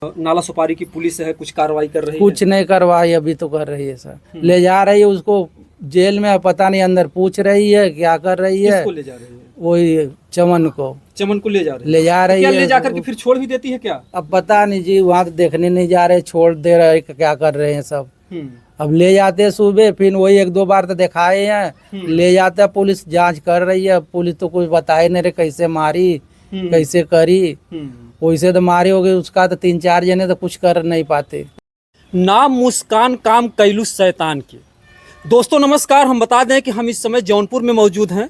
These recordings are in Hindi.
नाला सुपारी की पुलिस है, कुछ कार्रवाई कर रही है? कुछ नहीं करवाई, अभी तो कर रही है सर। ले जा रही है उसको जेल में, पता नहीं अंदर पूछ रही है क्या कर रही है। किसको ले जा रही है? वही चमन को ले जा रही है। ले जा रही क्या है। ले जाकर के फिर छोड़ भी देती है क्या? अब पता नहीं जी, वहाँ तो देखने नहीं जा रहे, छोड़ दे रहे, क्या कर रहे हैं सब। अब ले जाते हैं सुबह, फिर वही एक दो बार तो दिखाए हैं, ले जाते हैं, पुलिस जांच कर रही है। पुलिस तो कुछ बताए नहीं रहे, कैसे मारी कैसे करी। वैसे तो मारी होगी उसका तो 3-4 जने तो कुछ कर नहीं पाते। नाम मुस्कान काम कैलू शैतान के। दोस्तों नमस्कार, हम बता दें कि हम इस समय जौनपुर में मौजूद हैं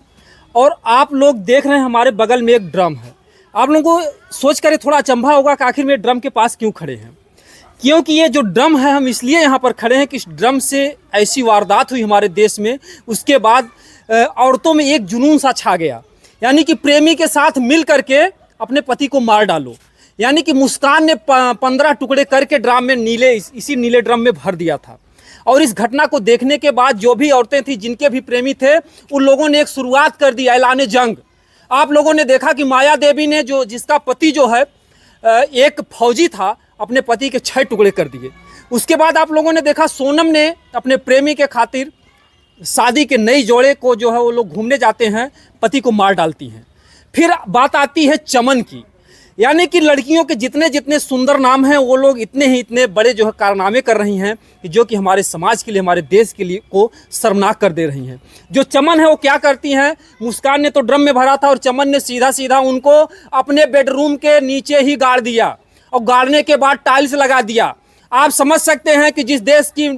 और आप लोग देख रहे हैं हमारे बगल में एक ड्रम है। आप लोगों को सोच कर थोड़ा अचंभा होगा कि आखिर में ड्रम के पास क्यों खड़े हैं। क्योंकि ये जो ड्रम है, हम इसलिए यहाँ पर खड़े हैं कि इस ड्रम से ऐसी वारदात हुई हमारे देश में, उसके बाद औरतों में एक जुनून सा छा गया, यानी कि प्रेमी के साथ मिल करके अपने पति को मार डालो। यानी कि मुस्कान ने 15 टुकड़े करके ड्रम में इसी नीले ड्रम में भर दिया था। और इस घटना को देखने के बाद जो भी औरतें थी, जिनके भी प्रेमी थे, उन लोगों ने एक शुरुआत कर दी, ऐलान जंग। आप लोगों ने देखा कि माया देवी ने, जिसका पति जो है एक फौजी था, अपने पति के 6 टुकड़े कर दिए। उसके बाद आप लोगों ने देखा सोनम ने अपने प्रेमी के खातिर शादी के नई जोड़े को जो है वो लोग घूमने जाते हैं, पति को मार डालती हैं। फिर बात आती है चमन की, यानी कि लड़कियों के जितने जितने सुंदर नाम हैं, वो लोग इतने बड़े जो है कारनामे कर रही हैं कि जो कि हमारे समाज के लिए, हमारे देश के लिए को शर्मनाक कर दे रही हैं। जो चमन है वो क्या करती हैं, मुस्कान ने तो ड्रम में भरा था और चमन ने सीधा सीधा उनको अपने बेडरूम के नीचे ही गाड़ दिया और गाड़ने के बाद टाइल्स लगा दिया। आप समझ सकते हैं कि जिस देश की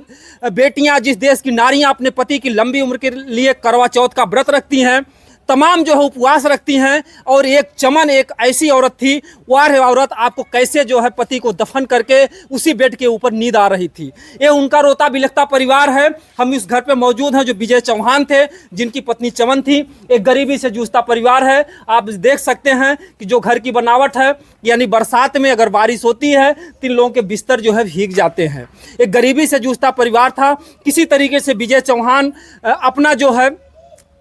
बेटियां, जिस देश की नारियां अपने पति की लंबी उम्र के लिए करवा चौथ का व्रत रखती हैं, तमाम जो है उपवास रखती हैं, और एक चमन एक ऐसी औरत थी, वह औरत आपको कैसे जो है पति को दफन करके उसी बेड के ऊपर नींद आ रही थी। ये उनका रोता बिलखता परिवार है। हम इस घर पे मौजूद हैं, जो विजय चौहान थे, जिनकी पत्नी चमन थी। एक गरीबी से जूझता परिवार है। आप देख सकते हैं कि जो घर की बनावट है, यानी बरसात में अगर बारिश होती है, 3 लोगों के बिस्तर जो है भीग जाते हैं। एक गरीबी से जूझता परिवार था। किसी तरीके से विजय चौहान अपना जो है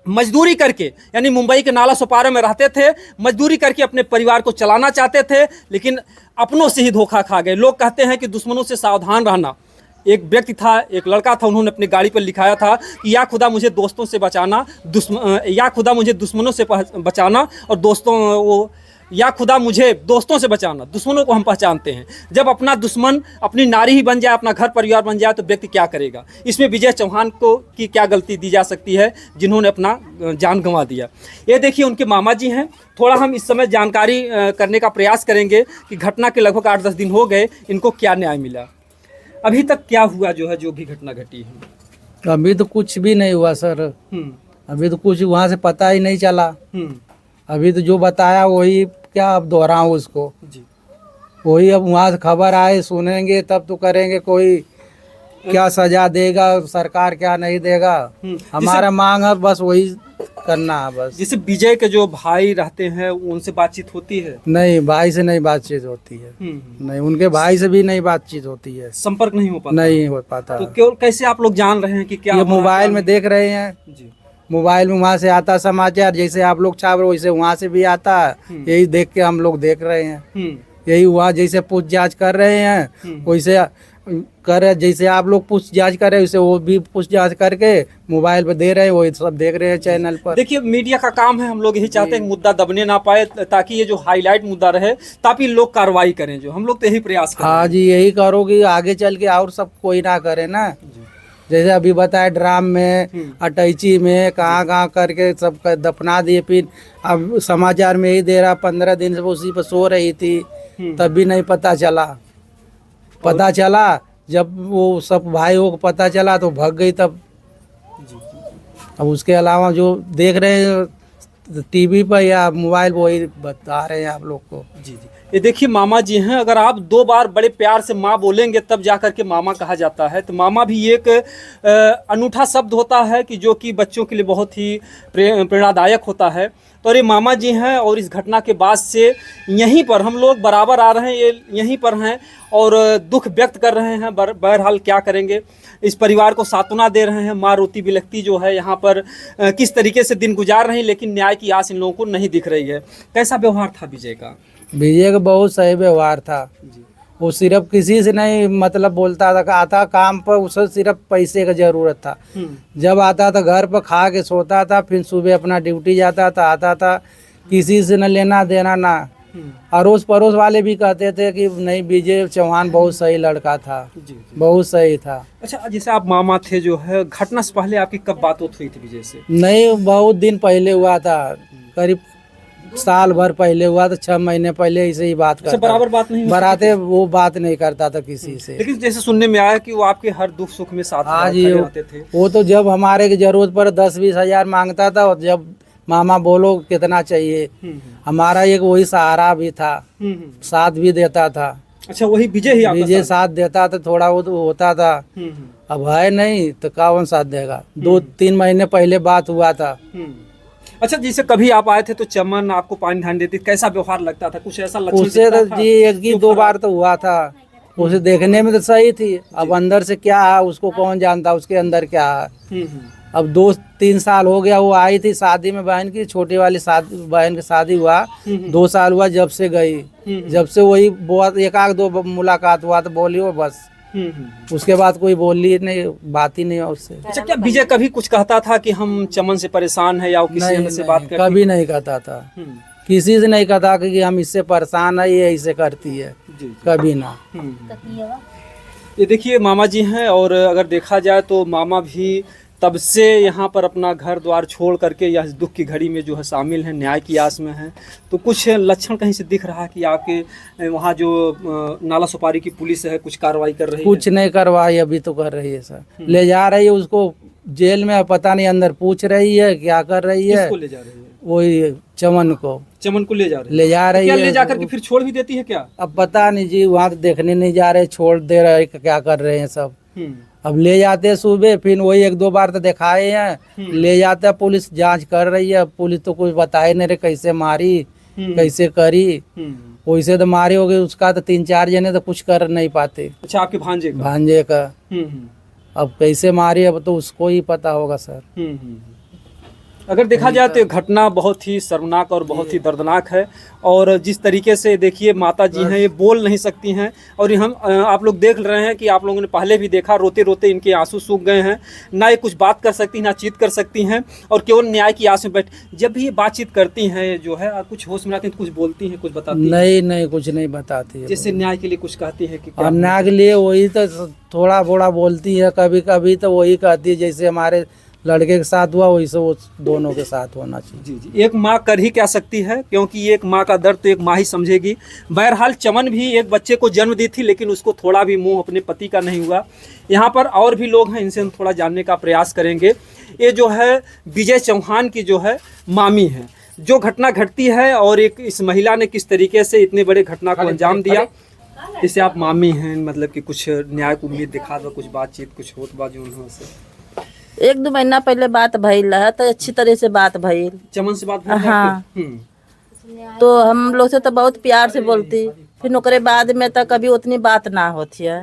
मजदूरी करके, यानी मुंबई के नाला सुपारा में रहते थे, मजदूरी करके अपने परिवार को चलाना चाहते थे, लेकिन अपनों से ही धोखा खा गए। लोग कहते हैं कि दुश्मनों से सावधान रहना। एक व्यक्ति था, एक लड़का था, उन्होंने अपनी गाड़ी पर लिखाया था कि या खुदा मुझे दोस्तों से बचाना, या खुदा मुझे दुश्मनों से बचाना, और या खुदा मुझे दोस्तों से बचाना, दुश्मनों को हम पहचानते हैं। जब अपना दुश्मन अपनी नारी ही बन जाए, अपना घर परिवार बन जाए, तो व्यक्ति क्या करेगा। इसमें विजय चौहान को की क्या गलती दी जा सकती है, जिन्होंने अपना जान गंवा दिया। ये देखिए उनके मामा जी हैं। थोड़ा हम इस समय जानकारी करने का प्रयास करेंगे कि घटना के लगभग 8-10 दिन हो गए, इनको क्या न्याय मिला, अभी तक क्या हुआ, जो भी घटना घटी है। अभी तो कुछ भी नहीं हुआ सर। अभी तो कुछ वहाँ से पता ही नहीं चला। अभी तो जो बताया वही, क्या अब दोहराऊं उसको जी। वही अब वहाँ से खबर आए, सुनेंगे तब तो करेंगे, कोई क्या सजा देगा सरकार, क्या नहीं देगा। हमारा मांग है बस वही करना है बस। जैसे विजय के जो भाई रहते हैं, उनसे बातचीत होती है? नहीं, भाई से नहीं बातचीत होती है। नहीं, उनके भाई से भी नहीं बातचीत होती है, संपर्क नहीं हो पाता। नहीं हो पाता। तो केवल कैसे आप लोग जान रहे हैं कि क्या? ये मोबाइल में देख रहे हैं जी। मोबाइल में वहाँ से आता समाचार, जैसे आप लोग छाप रहे हो वैसे वहाँ से भी आता है। यही देख के हम लोग देख रहे हैं। यही वहाँ जैसे पूछ जांच कर रहे हैं वैसे कर, जैसे आप लोग पूछ जांच कर रहे हैं वैसे वो भी पूछ जांच करके मोबाइल पे दे रहे हैं, वही सब देख रहे हैं चैनल पर। देखिए मीडिया का काम है, हम लोग यही चाहते हैं मुद्दा दबने ना पाए, ताकि ये जो हाईलाइट मुद्दा रहे, ताकि लोग कार्रवाई करें। जो हम लोग तो यही प्रयास करें। हाँ जी, यही करो कि आगे चल के और सब कोई ना करे ना। जैसे अभी बताया ड्राम में, अटैची में, कहाँ करके सब दफना दिए। फिर अब समाचार में यही दे रहा 15 दिन से वो उसी पर सो रही थी, तब भी नहीं पता चला। पता चला जब वो सब भाइयों को पता चला तो भाग गई तब। अब उसके अलावा जो देख रहे हैं टीवी पर या मोबाइल, वही बता रहे हैं आप लोग को। जी जी, ये देखिए मामा जी हैं। अगर आप 2 बार बड़े प्यार से माँ बोलेंगे तब जा कर के मामा कहा जाता है। तो मामा भी एक अनूठा शब्द होता है कि जो कि बच्चों के लिए बहुत ही प्रेरणादायक होता है। तो ये मामा जी हैं, और इस घटना के बाद से यहीं पर हम लोग बराबर आ रहे हैं, ये यहीं पर हैं और दुख व्यक्त कर रहे हैं। बहरहाल क्या करेंगे, इस परिवार को सांत्वना दे रहे हैं। माँ रोती बिलखती जो है यहाँ पर किस तरीके से दिन गुजार रही हैं, लेकिन न्याय की आस इन लोगों को नहीं दिख रही है। कैसा व्यवहार था विजय का? विजय का बहुत सही व्यवहार था। वो सिर्फ किसी से नहीं मतलब बोलता था, आता काम पर उसे सिर्फ पैसे का जरूरत था। जब आता था घर पर खा के सोता था, फिर सुबह अपना ड्यूटी जाता था, आता था, किसी से न लेना देना ना। अड़ोस पड़ोस वाले भी कहते थे कि नहीं विजय चौहान बहुत सही लड़का था, जी। बहुत सही था। अच्छा, जैसे आप मामा थे जो है, घटना से पहले आपकी कब बात हुई थी विजय से? नहीं, बहुत दिन पहले हुआ था, करीब साल भर पहले हुआ था, 6 महीने पहले ऐसे ही बात अच्छा, करता। बराबर बात नहीं होती बराते वो बात नहीं करता था किसी से। लेकिन जैसे सुनने में आया कि वो आपके हर दुख सुख में साथ हाँ जी, खड़े रहते थे। वो तो जब हमारे की जरूरत पर 10-20 हजार मांगता था, और जब मामा बोलो कितना चाहिए, हमारा एक वही सहारा भी था, साथ भी देता था। अच्छा, वही विजय ही आपका विजय साथ? साथ देता था, थोड़ा वो तो होता था। अब है नहीं तो कौन साथ देगा। 2-3 महीने पहले बात हुआ था। अच्छा, जैसे कभी आप आए थे तो चमन आपको पानी ढान देती, कैसा व्यवहार लगता था? कुछ ऐसा लक्षण उससे दिखता तो था? जी एक ही 2 बार तो हुआ था। उसे देखने में तो सही थी, अब अंदर से क्या है उसको कौन जानता, उसके अंदर क्या है। अब 2-3 साल हो गया, वो आई थी शादी में बहन की, छोटी वाली बहन की शादी हुआ, 2 साल हुआ जब से गई। जब से वही बहुत 1-2 मुलाकात हुआ तो बोली वो बस, उसके बाद कोई बोली नहीं, बात ही नहीं है उससे। अच्छा, क्या विजय कभी कुछ कहता था कि हम चमन से परेशान है, या वो किसी नहीं, से बात नहीं, करती? कभी नहीं कहता था, किसी से नहीं कहता कि हम इससे परेशान है, ये ऐसे करती है, जी। कभी ना। ये देखिए मामा जी हैं, और अगर देखा जाए तो मामा भी तब से यहाँ पर अपना घर द्वार छोड़ करके यह दुख की घड़ी में जो है शामिल हैं, न्याय की आस में हैं। तो कुछ लक्षण कहीं से दिख रहा है कि आपके वहाँ जो नाला सुपारी की पुलिस है कुछ कार्रवाई कर रही कुछ नहीं करवाई, अभी तो कर रही है सर, ले जा रही है उसको जेल में, पता नहीं अंदर पूछ रही है क्या कर रही है। किसको ले जा रही है? वही चमन को चमन को ले जा रही है? ले जा रही क्या है। ले जा करके फिर छोड़ भी देती है क्या? अब पता नहीं जी, वहाँ तो देखने नहीं जा रहे, छोड़ दे रहे, क्या कर रहे हैं सब। अब ले जाते हैं सुबह, फिर वही 1-2 बार तो दिखाए हैं, ले जाते हैं, पुलिस जांच कर रही है। पुलिस तो कुछ बताए नहीं रहे, कैसे मारी कैसे करी, वैसे तो मारे हो गए, उसका तो 3-4 जने तो कुछ कर नहीं पाते। अच्छा, आपके भांजे का? भांजे का अब कैसे मारी, अब तो उसको ही पता होगा सर। अगर देखा जाए तो ये घटना बहुत ही शर्मनाक और बहुत ही दर्दनाक है। और जिस तरीके से देखिए माता जी हैं, ये बोल नहीं सकती हैं, और ये हम आप लोग देख रहे हैं कि आप लोगों ने पहले भी देखा, रोते रोते इनके आंसू सूख गए हैं। ना ये कुछ बात कर सकती, ना चीत कर सकती हैं, और केवल न्याय की आस में बैठ। जब भी ये बातचीत करती हैं जो है, कुछ होश में आती हैं तो कुछ बोलती हैं, कुछ बताती हैं? नहीं नहीं, कुछ नहीं बताती है। जैसे न्याय के लिए कुछ कहती है कि क्या? अन्याय के लिए वही तो थोड़ा थोड़ा बोलती है, कभी कभी तो वही कहती है जैसे हमारे लड़के के साथ हुआ वैसे वो दोनों के साथ होना चाहिए। जी जी, एक माँ कर ही क्या सकती है, क्योंकि एक माँ का दर्द तो एक माँ ही समझेगी। बहरहाल चमन भी एक बच्चे को जन्म दी थी, लेकिन उसको थोड़ा भी मोह अपने पति का नहीं हुआ। यहाँ पर और भी लोग हैं, इनसे हम थोड़ा जानने का प्रयास करेंगे। ये जो है विजय चौहान की जो है मामी है, जो घटना घटती है और एक इस महिला ने किस तरीके से इतने बड़े घटना को अंजाम दिया। जैसे आप मामी हैं, मतलब कि कुछ न्याय को उम्मीद दिखा दो, कुछ बातचीत कुछ होत बा जो उनसे? 1-2 महीना पहले बात भइल है, तो अच्छी तरह से बात भइल। चमन से बात हुई आपकी? हाँ। तो हम लोग से तो बहुत प्यार से बोलती, फिर ओकरे बाद में तो कभी उतनी बात ना होती है।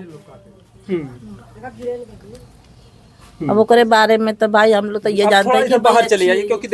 अब ओकरे बारे में तो भाई हम लोग तो ये आप जानते थोड़ा हैं कि इधर बाहर भाई चले जाइए, अच्छी- क्योंकि